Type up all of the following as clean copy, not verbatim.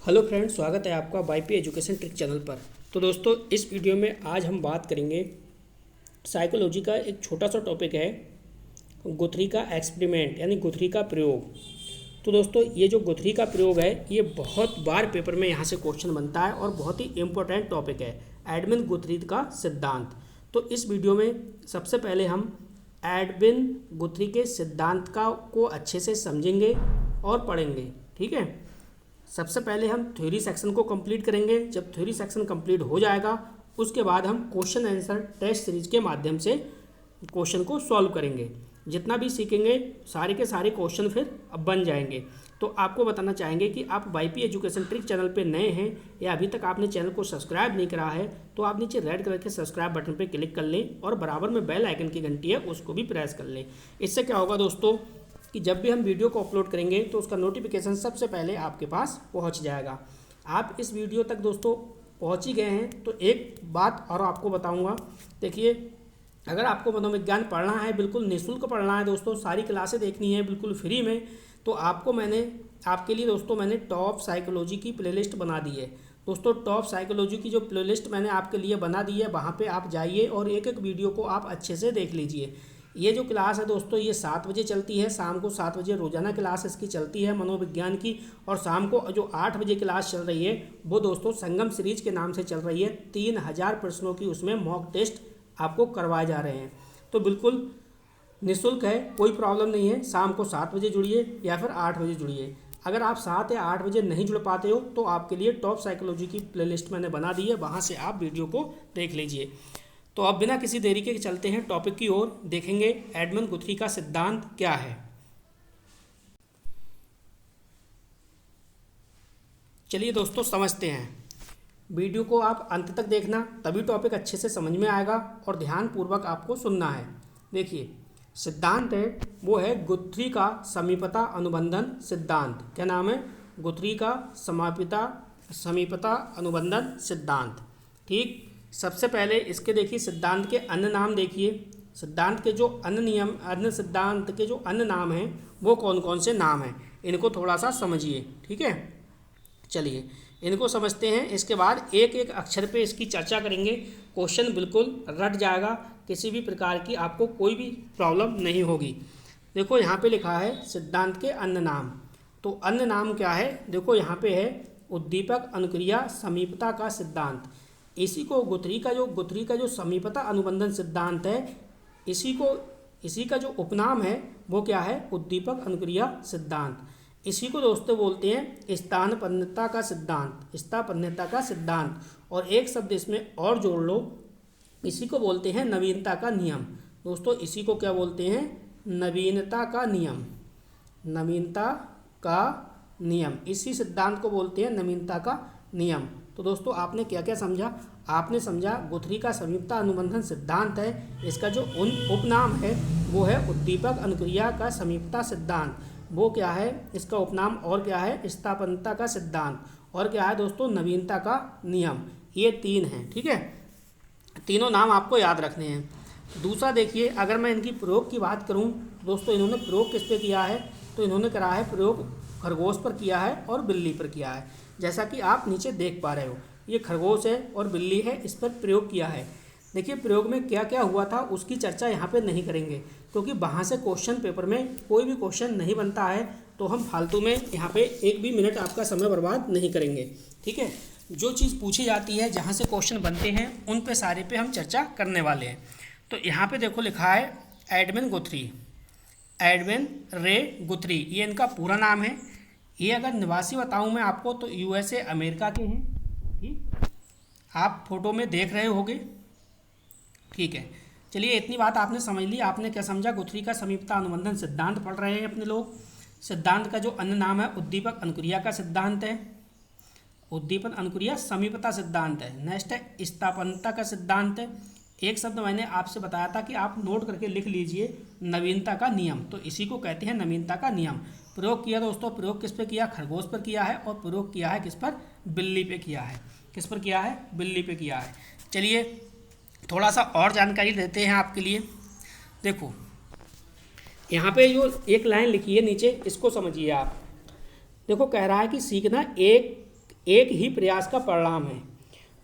Hello friends, स्वागत है आपका वाईपी एजुकेशन ट्रिक चैनल पर। तो दोस्तों, इस वीडियो में आज हम बात करेंगे साइकोलॉजी का एक छोटा सा टॉपिक है, गुथरी का एक्सपेरिमेंट यानी गुथरी का प्रयोग। तो दोस्तों, ये जो गुथरी का प्रयोग है ये बहुत बार पेपर में यहाँ से क्वेश्चन बनता है और बहुत ही इम्पोर्टेंट टॉपिक है, एडविन गुथरी का सिद्धांत। तो इस वीडियो में सबसे पहले हम एडविन गुथरी के सिद्धांत को अच्छे से समझेंगे और पढ़ेंगे। ठीक है, सबसे पहले हम थ्योरी सेक्शन को कंप्लीट करेंगे। जब थ्योरी सेक्शन कंप्लीट हो जाएगा उसके बाद हम क्वेश्चन आंसर टेस्ट सीरीज के माध्यम से क्वेश्चन को सॉल्व करेंगे। जितना भी सीखेंगे सारे के सारे क्वेश्चन फिर अब बन जाएंगे। तो आपको बताना चाहेंगे कि आप वाईपी एजुकेशन ट्रिक चैनल पे नए हैं या अभी तक आपने चैनल को सब्सक्राइब नहीं करा है तो आप नीचे रेड कलर के सब्सक्राइब बटन पर क्लिक कर लें और बराबर में बेल आइकन की घंटी है उसको भी प्रेस कर लें। इससे क्या होगा दोस्तों कि जब भी हम वीडियो को अपलोड करेंगे तो उसका नोटिफिकेशन सबसे पहले आपके पास पहुंच जाएगा। आप इस वीडियो तक दोस्तों पहुंच ही गए हैं तो एक बात और आपको बताऊंगा। देखिए, अगर आपको मनोविज्ञान पढ़ना है, बिल्कुल निःशुल्क पढ़ना है दोस्तों, सारी क्लासें देखनी है बिल्कुल फ्री में, तो आपके लिए दोस्तों मैंने टॉप साइकोलॉजी की प्लेलिस्ट बना दी है। दोस्तों, टॉप साइकोलॉजी की जो प्लेलिस्ट मैंने आपके लिए बना दी है वहाँ पर आप जाइए और एक एक वीडियो को आप अच्छे से देख लीजिए। ये जो क्लास है दोस्तों ये 7 बजे चलती है, शाम को 7 बजे रोजाना क्लास इसकी चलती है मनोविज्ञान की। और शाम को जो 8 बजे क्लास चल रही है वो दोस्तों संगम सीरीज के नाम से चल रही है। 3000 प्रश्नों की उसमें मॉक टेस्ट आपको करवाए जा रहे हैं। तो बिल्कुल निःशुल्क है, कोई प्रॉब्लम नहीं है। शाम को 7 बजे जुड़िए या फिर 8 बजे जुड़िए। अगर आप 7 या 8 बजे नहीं जुड़ पाते हो तो आपके लिए टॉप साइकोलॉजी की प्लेलिस्ट मैंने बना दी है, वहाँ से आप वीडियो को देख लीजिए। तो अब बिना किसी देरी के चलते हैं टॉपिक की ओर, देखेंगे एडमंड गुथरी का सिद्धांत क्या है। चलिए दोस्तों समझते हैं। वीडियो को आप अंत तक देखना, तभी टॉपिक अच्छे से समझ में आएगा और ध्यानपूर्वक आपको सुनना है। देखिए, सिद्धांत है वो है गुथरी का समीपता अनुबंधन सिद्धांत। क्या नाम है? गुथरी का समीपता अनुबंधन सिद्धांत। ठीक, सबसे पहले इसके देखिए सिद्धांत के अन्य नाम देखिए। सिद्धांत के जो सिद्धांत के जो अन्य नाम हैं वो कौन कौन से नाम हैं, इनको थोड़ा सा समझिए। ठीक है, चलिए इनको समझते हैं। इसके बाद एक एक अक्षर पे इसकी चर्चा करेंगे। क्वेश्चन बिल्कुल रट जाएगा, किसी भी प्रकार की आपको कोई भी प्रॉब्लम नहीं होगी। देखो यहाँ पे लिखा है सिद्धांत के अन्य नाम। तो अन्य नाम क्या है? देखो यहाँ पे है उद्दीपक अनुक्रिया समीपता का सिद्धांत। इसी को गुथरी का जो समीपता अनुबंधन सिद्धांत है, इसी का जो उपनाम है वो क्या है? उद्दीपक अनुक्रिया सिद्धांत। इसी को दोस्तों बोलते हैं स्थानपन्नता का सिद्धांत। और एक शब्द इसमें और जोड़ लो, इसी को बोलते हैं नवीनता का नियम। दोस्तों, इसी को क्या बोलते हैं? नवीनता का नियम। इसी सिद्धांत को बोलते हैं नवीनता का नियम। तो दोस्तों, आपने क्या क्या समझा? आपने समझा गुथरी का समीपता अनुबंधन सिद्धांत है, इसका जो उपनाम है वो है उद्दीपक अनुक्रिया का समीपता सिद्धांत। वो क्या है? इसका उपनाम और क्या है? स्थापनता का सिद्धांत। और क्या है दोस्तों? नवीनता का नियम। ये 3 हैं। ठीक है, तीनों नाम आपको याद रखने हैं। दूसरा देखिए, अगर मैं इनकी प्रयोग की बात करूँ दोस्तों, इन्होंने प्रयोग किस पे किया है? तो इन्होंने करा है प्रयोग खरगोश पर किया है और बिल्ली पर किया है। जैसा कि आप नीचे देख पा रहे हो, ये खरगोश है और बिल्ली है, इस पर प्रयोग किया है। देखिए प्रयोग में क्या क्या हुआ था उसकी चर्चा यहाँ पे नहीं करेंगे, क्योंकि वहाँ से क्वेश्चन पेपर में कोई भी क्वेश्चन नहीं बनता है, तो हम फालतू में यहाँ पे एक भी मिनट आपका समय बर्बाद नहीं करेंगे। ठीक है, जो चीज़ पूछी जाती है, जहाँ से क्वेश्चन बनते हैं, उन पे सारे पे हम चर्चा करने वाले हैं। तो यहाँ पे देखो लिखा है एडविन रे गुथरी, ये इनका पूरा नाम है। ये अगर निवासी बताऊं मैं आपको तो यूएसए अमेरिका के हैं। ठीक, आप फोटो में देख रहे होंगे। ठीक है, चलिए इतनी बात आपने समझ ली। आपने क्या समझा? गुथरी का समीपता अनुबंधन सिद्धांत पढ़ रहे हैं अपने लोग। सिद्धांत का जो अन्य नाम है उद्दीपक अनुक्रिया का सिद्धांत है, उद्दीपन अनुक्रिया समीपता सिद्धांत है। नेक्स्ट है स्थापनता का सिद्धांत है। एक शब्द मैंने आपसे बताया था कि आप नोट करके लिख लीजिए, नवीनता का नियम। तो इसी को कहते हैं नवीनता का नियम। प्रयोग किया दोस्तों, प्रयोग किस पे किया? खरगोश पर किया है। और प्रयोग किया है किस पर? बिल्ली पे किया है। किस पर किया है? बिल्ली पे किया है। चलिए थोड़ा सा और जानकारी देते हैं आपके लिए। देखो यहाँ पे जो एक लाइन लिखी है नीचे, इसको समझिए आप। देखो कह रहा है कि सीखना एक ही प्रयास का परिणाम है।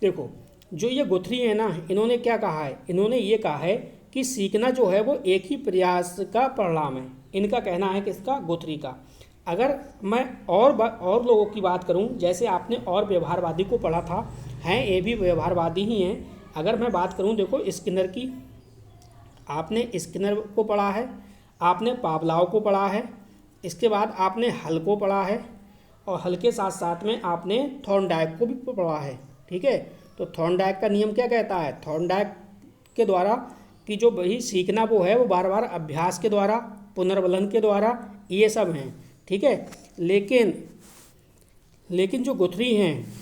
देखो जो ये गुथरी है ना, इन्होंने क्या कहा है, इन्होंने ये कहा है कि सीखना जो है वो एक ही प्रयास का परिणाम है। इनका कहना है किसका, गुथरी का। अगर मैं और लोगों की बात करूं, जैसे आपने और व्यवहारवादी को पढ़ा था, हैं ये भी व्यवहारवादी ही हैं। अगर मैं बात करूं, देखो स्किनर की, आपने स्किनर को पढ़ा है, आपने पावलाव को पढ़ा है, इसके बाद आपने हल को पढ़ा है, और हल के साथ साथ में आपने थॉर्नडाइक को भी पढ़ा है। ठीक है, तो थॉर्नडाइक का नियम क्या कहता है, थॉर्नडाइक के द्वारा कि जो वही सीखना वो है वो बार बार अभ्यास के द्वारा, पुनर्बलन के द्वारा, ये सब हैं। ठीक है, लेकिन जो गुथरी हैं,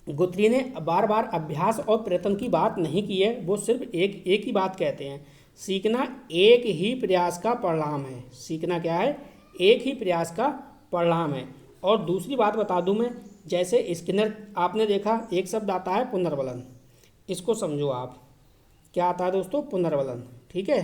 गुथरी ने बार बार अभ्यास और प्रयत्न की बात नहीं की है, वो सिर्फ एक ही बात कहते हैं, सीखना एक ही प्रयास का परिणाम है। सीखना क्या है, एक ही प्रयास का परिणाम है। और दूसरी बात बता दूं मैं, जैसे स्किनर आपने देखा, एक शब्द आता है पुनर्बलन, इसको समझो आप, क्या आता है दोस्तों, पुनर्बलन। ठीक है,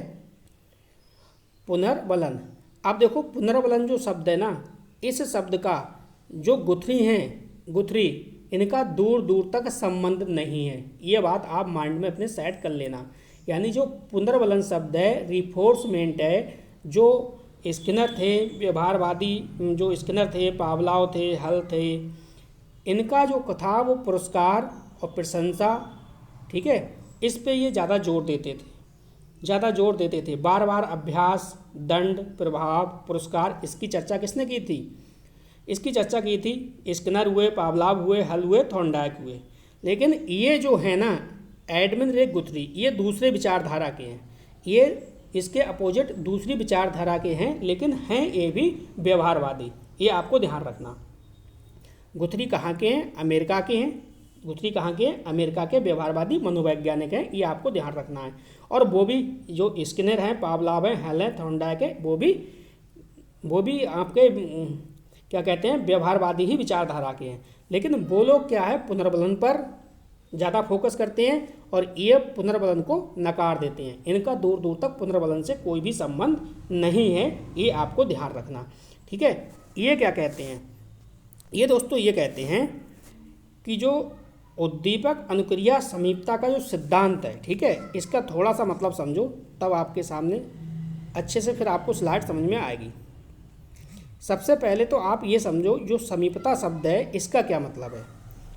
पुनर्बलन। अब देखो पुनर्बलन जो शब्द है ना, इस शब्द का जो गुथरी हैं, गुथरी, इनका दूर दूर तक संबंध नहीं है। ये बात आप माइंड में अपने सेट कर लेना। यानी जो पुनर्बलन शब्द है, रिफोर्समेंट है, जो स्किनर थे व्यवहारवादी, जो स्किनर थे, पावलाव थे, हल थे, इनका जो था वो पुरस्कार और प्रशंसा, ठीक है, इस पे ये ज़्यादा जोर देते थे, बार बार अभ्यास, दंड, प्रभाव, पुरस्कार, इसकी चर्चा किसने की थी, इसकी चर्चा की थी स्किनर हुए, पावलाव हुए, हल हुए, थॉर्नडाइक हुए। लेकिन ये जो है ना एडमिन रे गुथरी, ये दूसरे विचारधारा के हैं, ये इसके अपोजिट दूसरी विचारधारा के हैं, लेकिन हैं ये भी व्यवहारवादी। ये आपको ध्यान रखना। गुथरी कहाँ के हैं, अमेरिका के हैं। गुथरी कहाँ के हैं, अमेरिका के व्यवहारवादी मनोवैज्ञानिक हैं, ये आपको ध्यान रखना है। और वो भी जो स्किनर हैं, पावलाव हैं, हल हैं, थॉर्नडाइक है, वो भी आपके क्या कहते हैं, व्यवहारवादी ही विचारधारा के हैं। लेकिन वो लोग क्या है, पुनर्बलन पर ज़्यादा फोकस करते हैं और ये पुनर्बलन को नकार देते हैं। इनका दूर दूर तक पुनर्बलन से कोई भी संबंध नहीं है, ये आपको ध्यान रखना। ठीक है, ये क्या कहते हैं, ये दोस्तों ये कहते हैं कि जो उद्दीपक अनुक्रिया समीपता का जो सिद्धांत है, ठीक है, इसका थोड़ा सा मतलब समझो, तब आपके सामने अच्छे से फिर आपको स्लाइड समझ में आएगी। सबसे पहले तो आप ये समझो जो समीपता शब्द है इसका क्या मतलब है।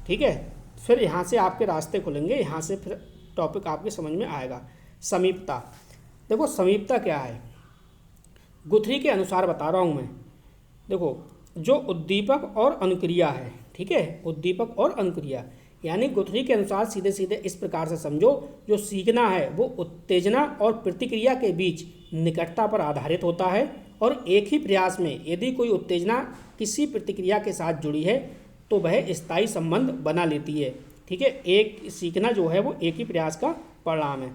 ठीक है, फिर यहाँ से आपके रास्ते खुलेंगे, यहाँ से फिर टॉपिक आपके समझ में आएगा। समीपता, देखो समीपता क्या है, गुथरी के अनुसार बता रहा हूँ मैं। देखो जो उद्दीपक और अनुक्रिया है, ठीक है, उद्दीपक और अनुक्रिया, यानी गुथरी के अनुसार सीधे सीधे इस प्रकार से समझो, जो सीखना है वो उत्तेजना और प्रतिक्रिया के बीच निकटता पर आधारित होता है, और एक ही प्रयास में यदि कोई उत्तेजना किसी प्रतिक्रिया के साथ जुड़ी है तो वह स्थायी संबंध बना लेती है। ठीक है, एक सीखना जो है वो एक ही प्रयास का परिणाम है।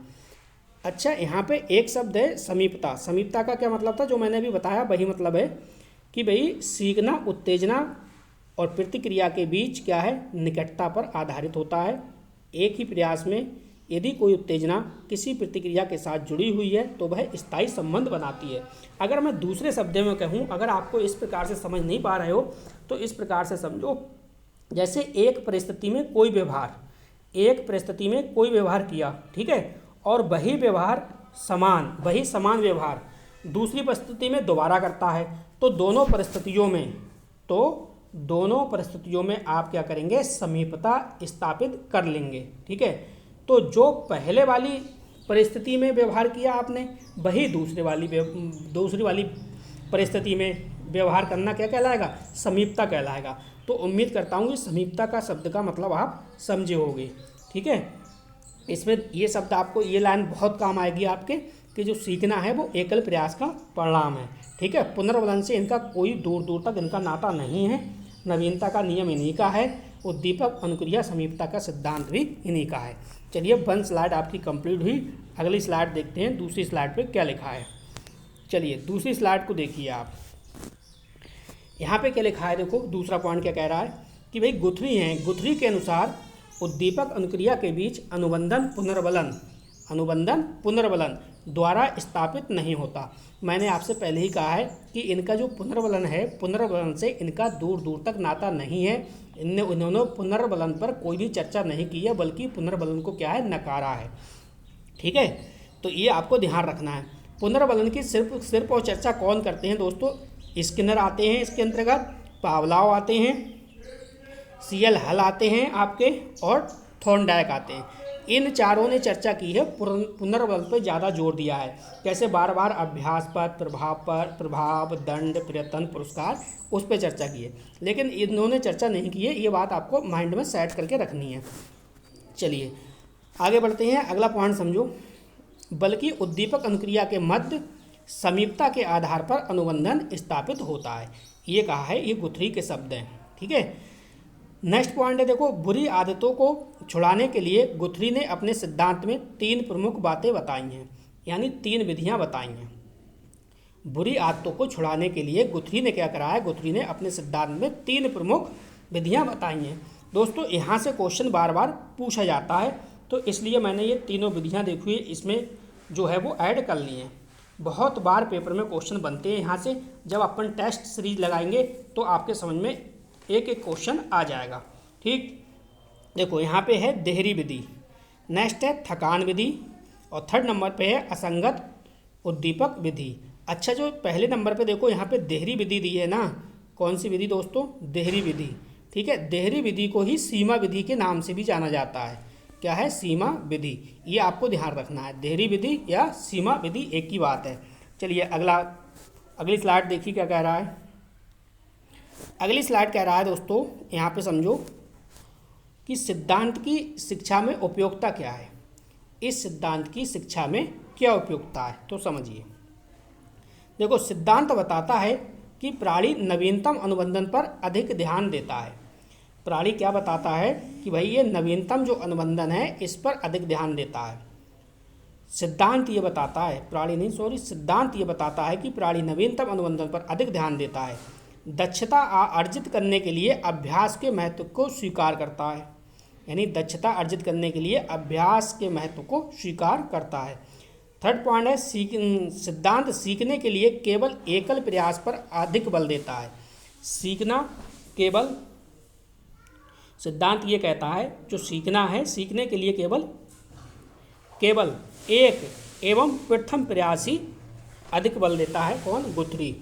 अच्छा, यहाँ पे एक शब्द है समीपता। समीपता का क्या मतलब था, जो मैंने अभी बताया वही मतलब है कि भाई सीखना उत्तेजना और प्रतिक्रिया के बीच क्या है, निकटता पर आधारित होता है। एक ही प्रयास में यदि कोई उत्तेजना किसी प्रतिक्रिया के साथ जुड़ी हुई है तो वह स्थायी संबंध बनाती है। अगर मैं दूसरे शब्दों में कहूँ, अगर आपको इस प्रकार से समझ नहीं पा रहे हो तो इस प्रकार से समझो, जैसे एक परिस्थिति में कोई व्यवहार, एक परिस्थिति में कोई व्यवहार किया, ठीक है, और वही समान व्यवहार दूसरी परिस्थिति में दोबारा करता है, तो दोनों परिस्थितियों में आप क्या करेंगे, समीपता स्थापित कर लेंगे। ठीक है, तो जो पहले वाली परिस्थिति में व्यवहार किया आपने, वही दूसरी वाली परिस्थिति में व्यवहार करना क्या कहलाएगा, समीपता कहलाएगा। तो उम्मीद करता हूँ कि समीपता का शब्द का मतलब आप समझे होंगे। ठीक है, इसमें ये शब्द आपको, ये लाइन बहुत काम आएगी आपके, कि जो सीखना है वो एकल प्रयास का परिणाम है। ठीक है, पुनर्बलन से इनका कोई दूर दूर तक इनका नाता नहीं है। नवीनता का नियम इन्हीं का है, उद्दीपक अनुक्रिया समीपता का सिद्धांत भी इन्हीं का है। चलिए, 1 स्लाइड आपकी कंप्लीट हुई। अगली स्लाइड देखते हैं, दूसरी स्लाइड पे क्या लिखा है। चलिए दूसरी स्लाइड को देखिए आप, यहाँ पे क्या लिखा है। देखो दूसरा पॉइंट क्या कह रहा है कि भाई गुथरी हैं, गुथरी के अनुसार उद्दीपक अनुक्रिया के बीच अनुबंधन पुनर्बलन द्वारा स्थापित नहीं होता। मैंने आपसे पहले ही कहा है कि इनका जो पुनर्वलन है, पुनर्वलन से इनका दूर दूर तक नाता नहीं है। इन्होंने पुनर्वलन पर कोई भी चर्चा नहीं की है, बल्कि पुनर्वलन को क्या है, नकारा है। ठीक है, तो ये आपको ध्यान रखना है। पुनर्वलन की सिर्फ और चर्चा कौन करते हैं दोस्तों? स्किनर आते हैं इसके अंतर्गत, पावलाव आते हैं, सीएल हल आते हैं आपके, और थॉर्नडाइक आते हैं। इन चारों ने चर्चा की है, पुनर्वलन पर ज़्यादा जोर दिया है। कैसे? बार बार अभ्यास पर, प्रभाव, दंड, प्रयत्न, पुरस्कार, उस पर चर्चा की है। लेकिन इन्होंने चर्चा नहीं की है, ये बात आपको माइंड में सेट करके रखनी है। चलिए आगे बढ़ते हैं। अगला पॉइंट समझो। बल्कि उद्दीपक अनुक्रिया के मध्य समीपता के आधार पर अनुबंधन स्थापित होता है, ये कहा है, ये गुथरी के शब्द हैं। ठीक है, नेक्स्ट पॉइंट है, देखो, बुरी आदतों को छुड़ाने के लिए गुथरी ने अपने सिद्धांत में 3 प्रमुख बातें बताई हैं, यानी 3 विधियां बताई हैं। बुरी आदतों को छुड़ाने के लिए गुथरी ने क्या करा है? गुथरी ने अपने सिद्धांत में 3 प्रमुख विधियां बताई हैं। दोस्तों यहाँ से क्वेश्चन बार बार पूछा जाता है, तो इसलिए मैंने ये तीनों विधियां देखी, इसमें जो है वो ऐड कर ली हैं। बहुत बार पेपर में क्वेश्चन बनते हैं यहाँ से। जब अपन टेस्ट सीरीज लगाएंगे तो आपके समझ में एक एक क्वेश्चन आ जाएगा। ठीक, देखो यहाँ पे है देहरी विधि, नेक्स्ट है थकान विधि, और 3rd नंबर पे है असंगत उद्दीपक विधि। अच्छा, जो पहले नंबर पे देखो यहाँ पे देहरी विधि दी है ना, कौन सी विधि दोस्तों? देहरी विधि। ठीक है, देहरी विधि को ही सीमा विधि के नाम से भी जाना जाता है। क्या है? सीमा विधि। ये आपको ध्यान रखना है, देहरी विधि या सीमा विधि एक ही बात है। चलिए अगली स्लाइड देखिए क्या कह रहा है। अगली स्लाइड कह रहा है दोस्तों, यहाँ पे समझो कि सिद्धांत की शिक्षा में उपयोगिता क्या है। इस सिद्धांत की शिक्षा में क्या उपयोगिता है, तो समझिए। देखो, सिद्धांत बताता है कि प्राणी नवीनतम अनुबंधन पर अधिक ध्यान देता है। प्राणी क्या बताता है कि भाई ये नवीनतम जो अनुबंधन है इस पर अधिक ध्यान देता है। सिद्धांत ये बताता है, सिद्धांत ये बताता है कि प्राणी नवीनतम अनुबंधन पर अधिक ध्यान देता है। दक्षता अर्जित करने के लिए अभ्यास के महत्व को स्वीकार करता है, यानी दक्षता अर्जित करने के लिए अभ्यास के महत्व को स्वीकार करता है। 3rd पॉइंट है सिद्धांत सीखने के लिए केवल एकल प्रयास पर अधिक बल देता है। सिद्धांत ये कहता है जो सीखना है, सीखने के लिए केवल एक एवं प्रथम प्रयास ही अधिक बल देता है। कौन? गुथरी।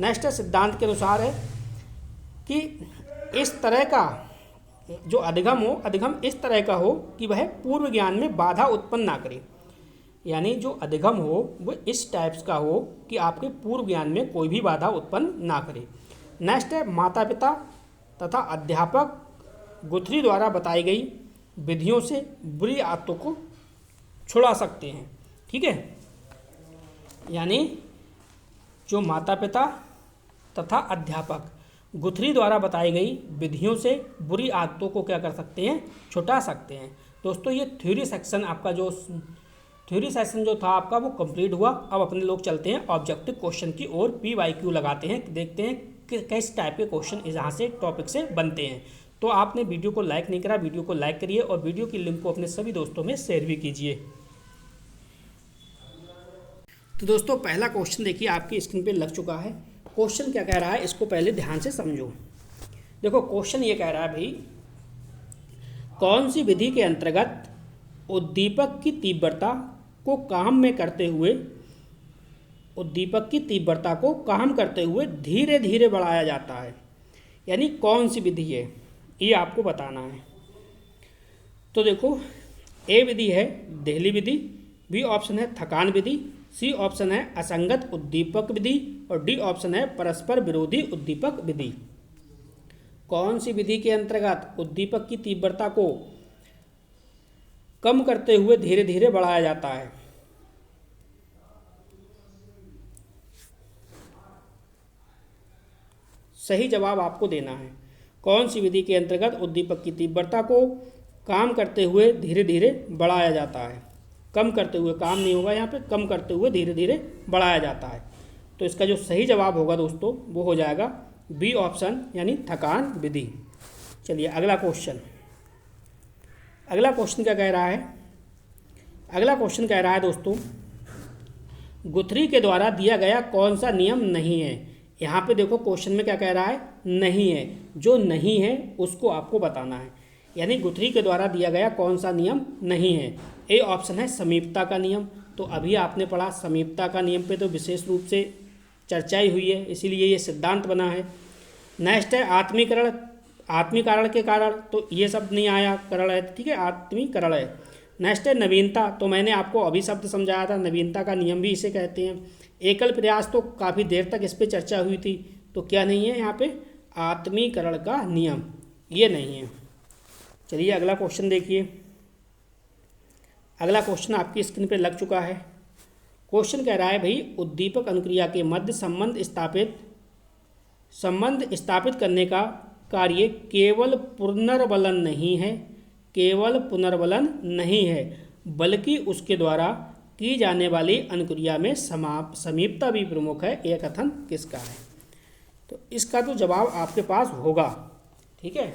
नेक्स्ट सिद्धांत के अनुसार है कि इस तरह का जो अधिगम इस तरह का हो कि वह पूर्व ज्ञान में बाधा उत्पन्न ना करे, यानी जो अधिगम हो वो इस टाइप्स का हो कि आपके पूर्व ज्ञान में कोई भी बाधा उत्पन्न ना करे। नेक्स्ट है माता पिता तथा अध्यापक गुथरी द्वारा बताई गई विधियों से बुरी आदतों को छुड़ा सकते हैं। ठीक है, यानी जो माता पिता तथा अध्यापक गुथरी द्वारा बताई गई विधियों से बुरी आदतों को क्या कर सकते हैं? छुटा सकते हैं। दोस्तों ये थ्योरी सेक्शन जो था आपका वो कंप्लीट हुआ। अब अपने लोग चलते हैं ऑब्जेक्टिव क्वेश्चन की ओर, PYQ लगाते हैं, देखते हैं कि किस टाइप के क्वेश्चन यहाँ से टॉपिक से बनते हैं। तो आपने वीडियो को लाइक नहीं करा, वीडियो को लाइक करिए और वीडियो की लिंक को अपने सभी दोस्तों में शेयर भी कीजिए। तो दोस्तों पहला क्वेश्चन देखिए आपकी स्क्रीन पे लग चुका है। क्वेश्चन क्या कह रहा है इसको पहले ध्यान से समझो। देखो क्वेश्चन ये कह रहा है भाई, कौन सी विधि के अंतर्गत उद्दीपक की तीव्रता को काम करते हुए धीरे धीरे बढ़ाया जाता है, यानी कौन सी विधि है ये आपको बताना है। तो देखो, ए विधि है देहली विधि, बी ऑप्शन है थकान विधि, सी ऑप्शन है असंगत उद्दीपक विधि और डी ऑप्शन है परस्पर विरोधी उद्दीपक विधि। कौन सी विधि के अंतर्गत उद्दीपक की तीव्रता को कम करते हुए धीरे धीरे बढ़ाया जाता है? सही जवाब आपको देना है। कौन सी विधि के अंतर्गत उद्दीपक की तीव्रता को काम करते हुए धीरे धीरे बढ़ाया जाता है? कम करते हुए, काम नहीं होगा यहाँ पे, कम करते हुए धीरे धीरे बढ़ाया जाता है। तो इसका जो सही जवाब होगा दोस्तों वो हो जाएगा बी ऑप्शन, यानी थकान विधि। चलिए अगला क्वेश्चन क्या कह रहा है? अगला क्वेश्चन कह रहा है दोस्तों गुथरी के द्वारा दिया गया कौन सा नियम नहीं है। यहाँ पे देखो क्वेश्चन में क्या कह रहा है, नहीं है। जो नहीं है उसको आपको बताना है, यानी गुथरी के द्वारा दिया गया कौन सा नियम नहीं है। ए ऑप्शन है समीपता का नियम। तो अभी आपने पढ़ा समीपता का नियम पे तो विशेष रूप से चर्चा ही हुई है, इसीलिए ये सिद्धांत बना है। नेक्स्ट है आत्मीकरण, आत्मीकरण के कारण, तो ये शब्द नहीं आया, करण है, ठीक है, आत्मीकरण है। नेक्स्ट है नवीनता, तो मैंने आपको अभी शब्द समझाया था, नवीनता का नियम भी इसे कहते हैं। एकल प्रयास, तो काफ़ी देर तक इस पर चर्चा हुई थी, तो क्या नहीं है यहाँ पे, आत्मीकरण का नियम, ये नहीं है। चलिए अगला क्वेश्चन देखिए। अगला क्वेश्चन आपकी स्क्रीन पे लग चुका है। क्वेश्चन कह रहा है भाई उद्दीपक अनुक्रिया के मध्य संबंध स्थापित करने का कार्य केवल पुनर्वलन नहीं है, केवल पुनर्वलन नहीं है, बल्कि उसके द्वारा की जाने वाली अनुक्रिया में समीपता भी प्रमुख है। यह कथन किसका है? तो इसका तो जवाब आपके पास होगा, ठीक है।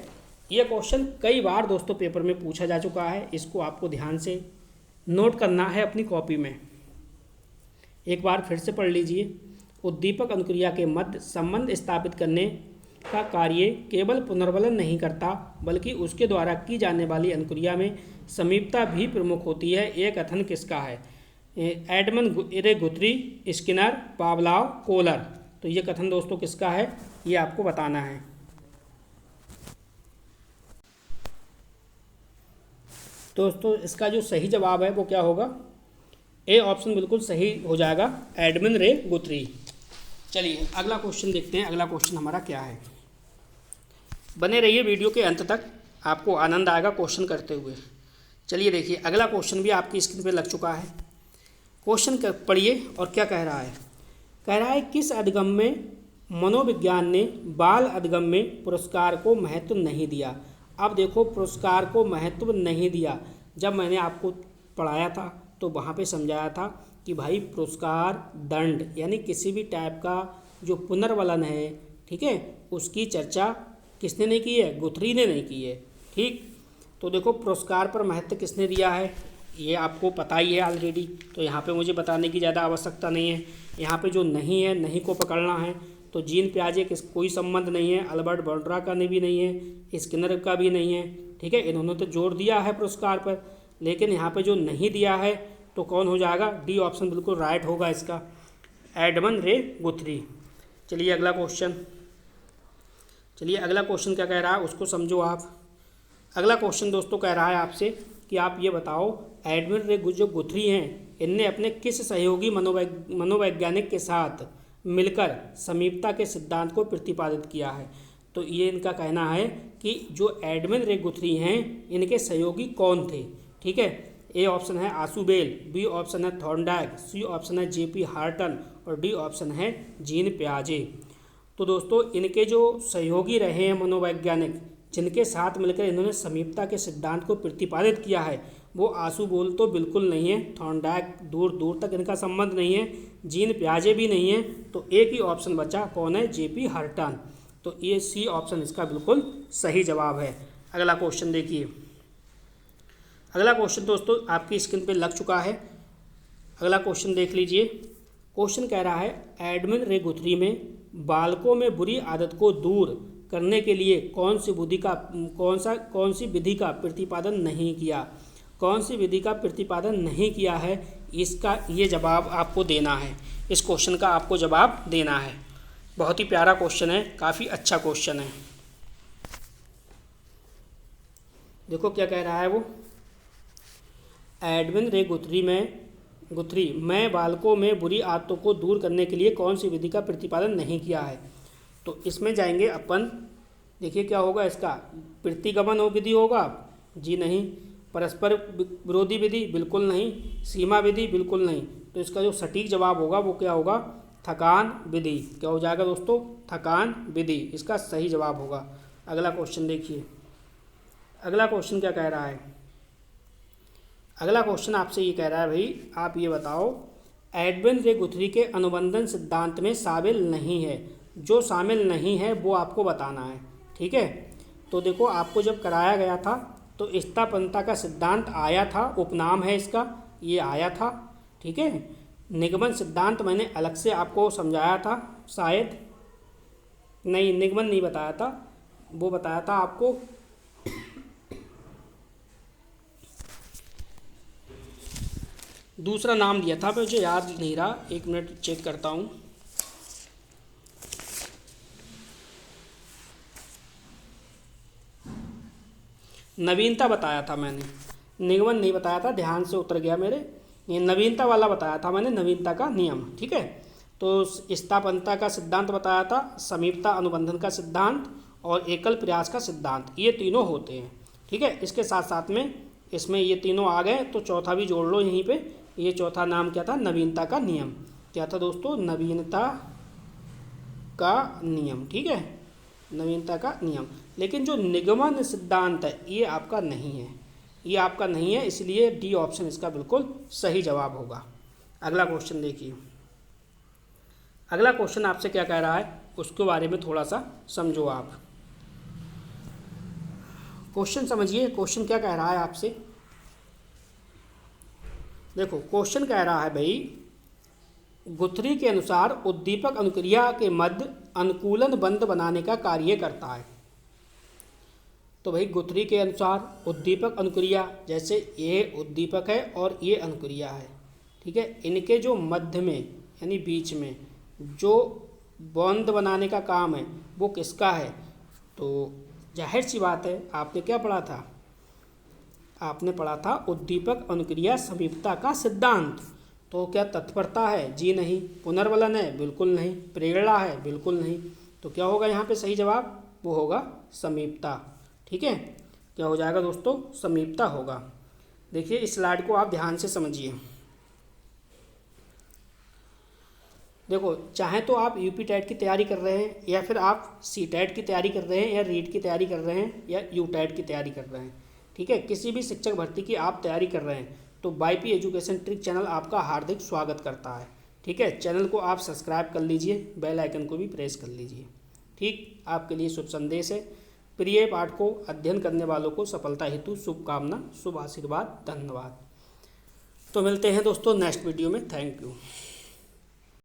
यह क्वेश्चन कई बार दोस्तों पेपर में पूछा जा चुका है, इसको आपको ध्यान से नोट करना है अपनी कॉपी में। एक बार फिर से पढ़ लीजिए। उद्दीपक अनुक्रिया के मध्य संबंध स्थापित करने का कार्य केवल पुनर्वलन नहीं करता, बल्कि उसके द्वारा की जाने वाली अनुक्रिया में समीपता भी प्रमुख होती है। यह कथन किसका है? एडमंड रे गुथरी, स्किनर, पावलाव, कोलर। तो ये कथन दोस्तों किसका है, ये आपको बताना है। दोस्तों इसका जो सही जवाब है वो क्या होगा? ए ऑप्शन बिल्कुल सही हो जाएगा, एडमंड रे गुथरी। चलिए अगला क्वेश्चन देखते हैं। अगला क्वेश्चन हमारा क्या है, बने रहिए वीडियो के अंत तक, आपको आनंद आएगा क्वेश्चन करते हुए। चलिए देखिए अगला क्वेश्चन भी आपकी स्क्रीन पे लग चुका है। क्वेश्चन पढ़िए और क्या कह रहा है। कह रहा है किस अधिगम्य मनोविज्ञान ने बाल अधिगम्य पुरस्कार को महत्व नहीं दिया। अब देखो पुरस्कार को महत्व नहीं दिया, जब मैंने आपको पढ़ाया था तो वहाँ पे समझाया था कि भाई पुरस्कार दंड यानी किसी भी टाइप का जो पुनर्वलन है, ठीक है, उसकी चर्चा किसने नहीं की है? गुथरी ने नहीं की है, ठीक। तो देखो पुरस्कार पर महत्व किसने दिया है, ये आपको पता ही है ऑलरेडी, तो यहाँ पे मुझे बताने की ज़्यादा आवश्यकता नहीं है। यहाँ पे जो नहीं है, नहीं को पकड़ना है। तो जीन पियाजे कोई संबंध नहीं है, अल्बर्ट बांद्रा का भी नहीं है, स्किनर का भी नहीं है, ठीक है। इन्होंने तो जोर दिया है पुरस्कार पर, लेकिन यहाँ पे जो नहीं दिया है तो कौन हो जाएगा? डी ऑप्शन बिल्कुल राइट होगा इसका, एडमंड रे गुथरी। चलिए अगला क्वेश्चन, चलिए अगला क्वेश्चन क्या कह रहा है उसको समझो आप। अगला क्वेश्चन दोस्तों कह रहा है आपसे कि आप ये बताओ एडमंड रे जो गुथरी हैं, इनने अपने किस सहयोगी मनोवैज्ञानिक के साथ मिलकर समीपता के सिद्धांत को प्रतिपादित किया है। तो ये इनका कहना है कि जो एडमंड रे गुथरी हैं इनके सहयोगी कौन थे, ठीक है। ए ऑप्शन है आशुबेल, बी ऑप्शन है थॉर्नडाइक, सी ऑप्शन है जेपी हार्टन और डी ऑप्शन है जीन पियाजे। तो दोस्तों इनके जो सहयोगी रहे हैं मनोवैज्ञानिक, जिनके साथ मिलकर इन्होंने समीपता के सिद्धांत को प्रतिपादित किया है, वो आशुबेल तो बिल्कुल नहीं है, थॉर्नडाइक दूर दूर तक इनका संबंध नहीं है, जीन पियाजे भी नहीं है। तो एक ही ऑप्शन बचा, कौन है? JP Horton. तो ये सी ऑप्शन इसका बिल्कुल सही जवाब है। अगला क्वेश्चन देखिए। अगला क्वेश्चन दोस्तों आपकी स्क्रीन पे लग चुका है। अगला क्वेश्चन देख लीजिए। क्वेश्चन कह रहा है एडमंड रे गुथरी में बालकों में बुरी आदत को दूर करने के लिए कौन सी विधि का प्रतिपादन नहीं किया? कौन सी विधि का प्रतिपादन नहीं किया है, इसका ये जवाब आपको देना है। इस क्वेश्चन का आपको जवाब देना है। बहुत ही प्यारा क्वेश्चन है, काफ़ी अच्छा क्वेश्चन है। देखो क्या कह रहा है वो, एडमंड रे गुथरी में बालकों में बुरी आदतों को दूर करने के लिए कौन सी विधि का प्रतिपादन नहीं किया है। तो इसमें जाएंगे अपन, देखिए क्या होगा इसका, प्रतिगमन विधि होगा, जी नहीं। परस्पर विरोधी विधि बिल्कुल नहीं, सीमा विधि बिल्कुल नहीं। तो इसका जो सटीक जवाब होगा वो क्या होगा? थकान विधि। क्या हो जाएगा दोस्तों? थकान विधि इसका सही जवाब होगा। अगला क्वेश्चन देखिए। अगला क्वेश्चन क्या कह रहा है? अगला क्वेश्चन आपसे ये कह रहा है भाई आप ये बताओ एडमंड रे गुथरी के अनुबंधन सिद्धांत में शामिल नहीं है, जो शामिल नहीं है वो आपको बताना है, ठीक है। तो देखो आपको जब कराया गया था तो स्थापनता का सिद्धांत आया था, उपनाम है इसका, ये आया था, ठीक है। निगमन सिद्धांत मैंने अलग से आपको समझाया था शायद, नहीं निगमन नहीं बताया था, वो बताया था आपको दूसरा नाम दिया था, मुझे याद नहीं रहा, एक मिनट चेक करता हूँ। नवीनता बताया था मैंने, निगमन नहीं बताया था, ध्यान से उतर गया मेरे। ये नवीनता वाला बताया था मैंने, नवीनता का नियम, ठीक है। तो स्थापनता का सिद्धांत बताया था, समीपता अनुबंधन का सिद्धांत और एकल प्रयास का सिद्धांत, ये तीनों होते हैं, ठीक है। इसके साथ साथ में इसमें ये तीनों आ गए तो चौथा भी जोड़ लो यहीं पे। ये चौथा नाम क्या था? नवीनता का नियम। क्या था दोस्तों? नवीनता का नियम, ठीक है, नवीनता का नियम। लेकिन जो निगमन सिद्धांत है ये आपका नहीं है, ये आपका नहीं है, इसलिए डी ऑप्शन इसका बिल्कुल सही जवाब होगा। अगला क्वेश्चन देखिए, अगला क्वेश्चन आपसे क्या कह रहा है उसके बारे में थोड़ा सा समझो आप। क्वेश्चन समझिए, क्वेश्चन क्या कह रहा है आपसे। देखो क्वेश्चन कह रहा है भाई, गुथरी के अनुसार उद्दीपक अनुक्रिया के मध्य अनुकूलन बंध बनाने का कार्य करता है। तो भाई गुथरी के अनुसार उद्दीपक अनुक्रिया, जैसे ये उद्दीपक है और ये अनुक्रिया है, ठीक है, इनके जो मध्य में यानी बीच में जो बंध बनाने का काम है वो किसका है? तो जाहिर सी बात है, आपने क्या पढ़ा था? आपने पढ़ा था उद्दीपक अनुक्रिया समीपता का सिद्धांत। तो क्या तत्परता है? जी नहीं। पुनर्वलन है? बिल्कुल नहीं। प्रेरणा है? बिल्कुल नहीं। तो क्या होगा यहाँ पे सही जवाब? वो होगा समीपता, ठीक है। क्या हो जाएगा दोस्तों? समीपता होगा। देखिए इस स्लाइड को आप ध्यान से समझिए। देखो चाहे तो आप यूपी टेट की तैयारी कर रहे हैं, या फिर आप सी टेट की तैयारी कर रहे हैं, या रीट की तैयारी कर रहे हैं, या यू टेट की तैयारी कर रहे हैं, ठीक है, किसी भी शिक्षक भर्ती की आप तैयारी कर रहे हैं तो वाईपी एजुकेशन ट्रिक चैनल आपका हार्दिक स्वागत करता है, ठीक है। चैनल को आप सब्सक्राइब कर लीजिए, बेल आइकन को भी प्रेस कर लीजिए, ठीक। आपके लिए शुभ संदेश है। प्रिय पाठ को अध्ययन करने वालों को सफलता हेतु शुभकामना, शुभ आशीर्वाद, धन्यवाद। तो मिलते हैं दोस्तों नेक्स्ट वीडियो में। Thank you.